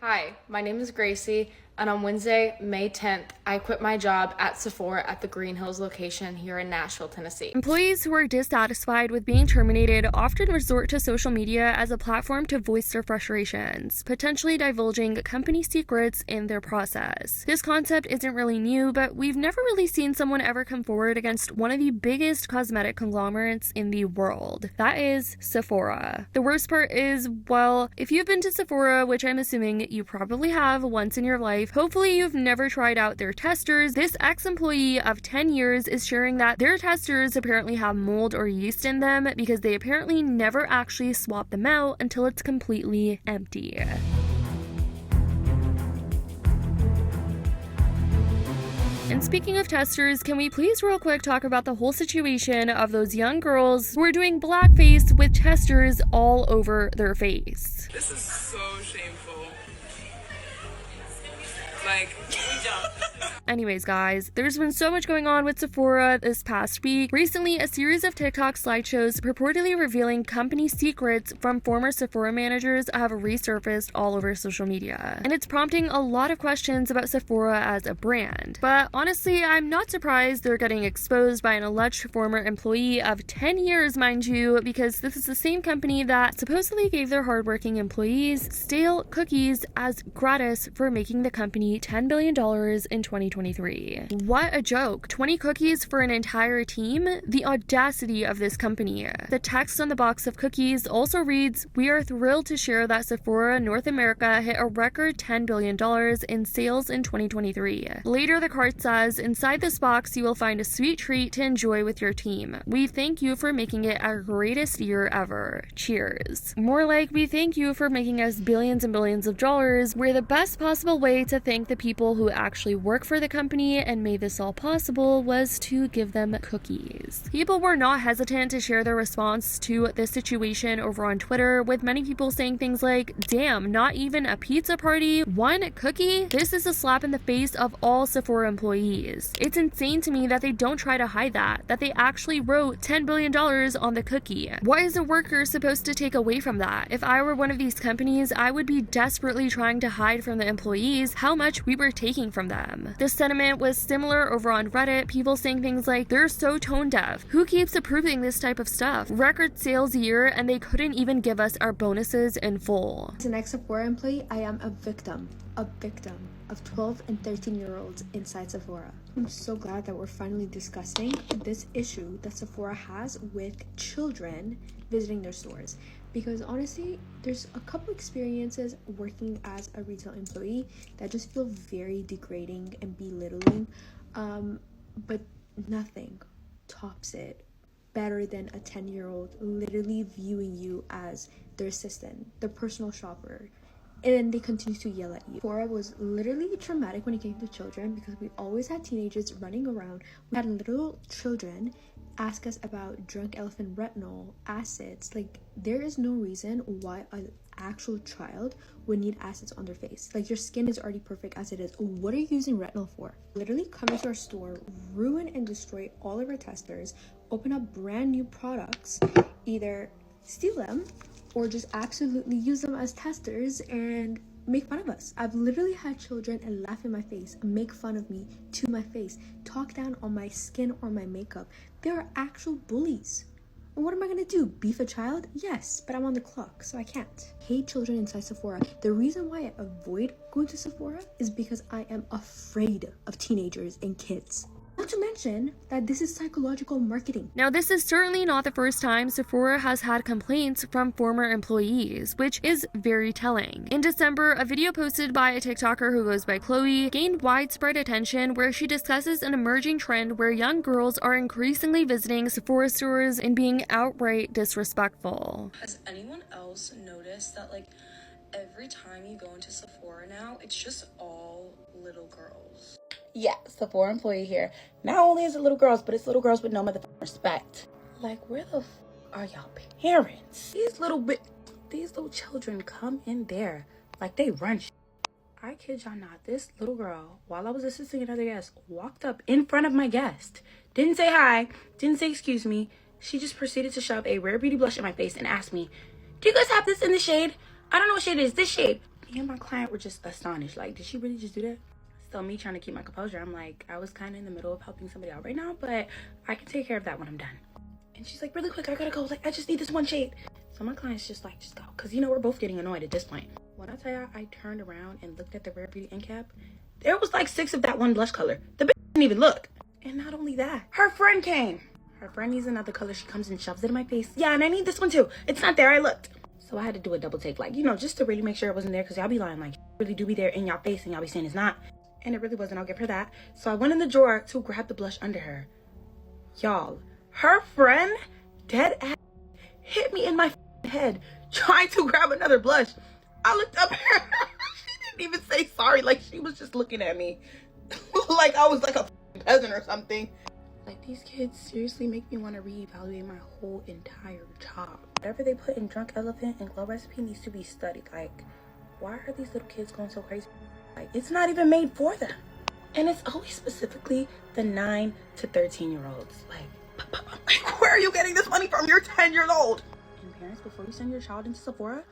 Hi, my name is Gracie, and on Wednesday, May 10th, I quit my job at Sephora at the Green Hills location here in Nashville, Tennessee. Employees who are dissatisfied with being terminated often resort to social media as a platform to voice their frustrations, potentially divulging company secrets in their process. This concept isn't really new, but we've never really seen someone ever come forward against one of the biggest cosmetic conglomerates in the world. That is Sephora. The worst part is, well, if you've been to Sephora, which I'm assuming you probably have once in your life, hopefully you've never tried out their testers. This ex-employee of 10 years is sharing that their testers apparently have mold or yeast in them because they apparently never actually swap them out until it's completely empty. And speaking of testers, can we please real quick talk about the whole situation of those young girls who are doing blackface with testers all over their face? This is so shameful. Like, Anyways, guys, there's been so much going on with Sephora this past week. Recently, a series of TikTok slideshows purportedly revealing company secrets from former Sephora managers have resurfaced all over social media. And it's prompting a lot of questions about Sephora as a brand. But honestly, I'm not surprised they're getting exposed by an alleged former employee of 10 years, mind you, because this is the same company that supposedly gave their hardworking employees stale cookies as gratis for making the company $10 billion in 2023. What a joke. 20 cookies for an entire team? The audacity of this company. The text on the box of cookies also reads, "We are thrilled to share that Sephora North America hit a record $10 billion in sales in 2023. Later, the card says, "Inside this box, you will find a sweet treat to enjoy with your team. We thank you for making it our greatest year ever. Cheers." More like, "We thank you for making us billions and billions of dollars. We're the best possible way to thank the people who actually work for the company and made this all possible was to give them cookies." People were not hesitant to share their response to this situation over on Twitter, with many people saying things like, "Damn, not even a pizza party? One cookie? This is a slap in the face of all Sephora employees. It's insane to me that they don't try to hide that they actually wrote $10 billion on the cookie. What is a worker supposed to take away from that? If I were one of these companies, I would be desperately trying to hide from the employees how much we were taking from them." This sentiment was similar over on Reddit, people saying things like, "They're so tone deaf. Who keeps approving this type of stuff? Record sales year and they couldn't even give us our bonuses in full." As an ex-Sephora employee, I am a victim of 12 and 13-year-olds inside Sephora. I'm so glad that we're finally discussing this issue that Sephora has with children visiting their stores. Because honestly, there's a couple experiences working as a retail employee that just feel very degrading and belittling, but nothing tops it better than a 10-year-old literally viewing you as their assistant, their personal shopper, and then they continue to yell at you. Sephora was literally traumatic when it came to children because we always had teenagers running around. We had little children ask us about drunk elephant retinol, acids. Like, there is no reason why an actual child would need acids on their face. Like, your skin is already perfect as it is. What are you using retinol for? Literally come into our store, ruin and destroy all of our testers, open up brand new products, either steal them or just absolutely use them as testers and make fun of us. I've literally had children and laugh in my face, make fun of me to my face, talk down on my skin or my makeup. They are actual bullies. And what am I gonna do? Beef a child? Yes, but I'm on the clock, so I can't. Hate children inside Sephora. The reason why I avoid going to Sephora is because I am afraid of teenagers and kids. Not to mention that this is psychological marketing. Now, this is certainly not the first time Sephora has had complaints from former employees, which is very telling. In December, a video posted by a TikToker who goes by Chloe gained widespread attention where she discusses an emerging trend where young girls are increasingly visiting Sephora stores and being outright disrespectful. Has anyone else noticed that, like, every time you go into Sephora now, it's just all little girls? Yeah, Sephora employee here. Not only is it little girls, but it's little girls with no motherfucking respect. Like, where the are y'all parents? These little children come in there like they run shit. I kid y'all not, this little girl, while I was assisting another guest, walked up in front of my guest. Didn't say hi, didn't say excuse me. She just proceeded to shove a Rare Beauty blush in my face and asked me, "Do you guys have this in the shade? I don't know what shade it is. This shade." Me and my client were just astonished. Like, did she really just do that? So me trying to keep my composure, I'm like, I was kind of in the middle of helping somebody out right now, but I can take care of that when I'm done. And she's like, really quick, I gotta go. Like, I just need this one shade. So my client's just like, just go. Because, you know, we're both getting annoyed at this point. When I tell you, I turned around and looked at the Rare Beauty end cap, there was like 6 of that one blush color. The bitch didn't even look. And not only that, her friend came. Her friend needs another color. She comes and shoves it in my face. Yeah, and I need this one too. It's not there. I looked. So I had to do a double take, like, you know, just to really make sure it wasn't there. Because y'all be lying, like, really do be there in y'all face and y'all be saying it's not. And it really wasn't. I'll give her that. So I went in the drawer to grab the blush under her. Y'all, her friend, dead ass, hit me in my head trying to grab another blush. I looked up at her. She didn't even say sorry. Like, she was just looking at me like I was like a peasant or something. Like, these kids seriously make me want to reevaluate my whole entire job. Whatever they put in Drunk Elephant and Glow Recipe needs to be studied. Like, why are these little kids going so crazy? Like, it's not even made for them. And it's always specifically the 9 to 13-year-olds. Like, where are you getting this money from? You're 10 years old. And parents, before you send your child into Sephora,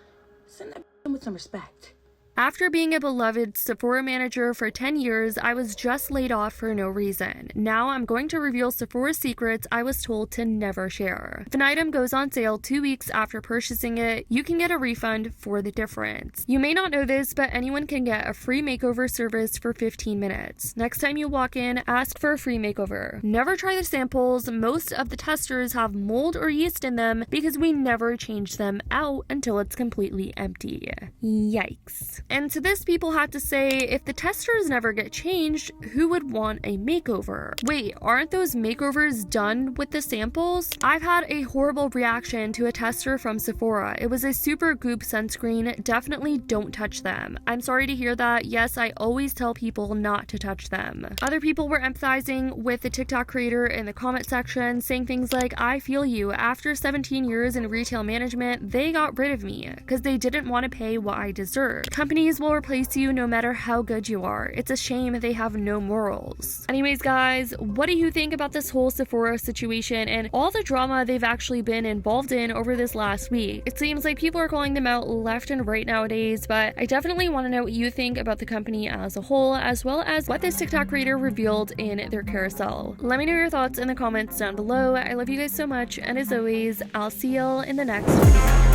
send that with some respect. After being a beloved Sephora manager for 10 years, I was just laid off for no reason. Now I'm going to reveal Sephora secrets I was told to never share. If an item goes on sale 2 weeks after purchasing it, you can get a refund for the difference. You may not know this, but anyone can get a free makeover service for 15 minutes. Next time you walk in, ask for a free makeover. Never try the samples. Most of the testers have mold or yeast in them because we never change them out until it's completely empty. Yikes. And to this, people had to say, if the testers never get changed, who would want a makeover? Wait, aren't those makeovers done with the samples? I've had a horrible reaction to a tester from Sephora. It was a super goop sunscreen. Definitely don't touch them. I'm sorry to hear that. Yes, I always tell people not to touch them. Other people were empathizing with the TikTok creator in the comment section, saying things like, I feel you. After 17 years in retail management, they got rid of me because they didn't want to pay what I deserved. Companies will replace you no matter how good you are. It's a shame they have no morals. Anyways, guys, what do you think about this whole Sephora situation and all the drama they've actually been involved in over this last week? It seems like people are calling them out left and right nowadays, but I definitely want to know what you think about the company as a whole, as well as what this TikTok creator revealed in their carousel. Let me know your thoughts in the comments down below. I love you guys so much, and as always, I'll see y'all in the next video.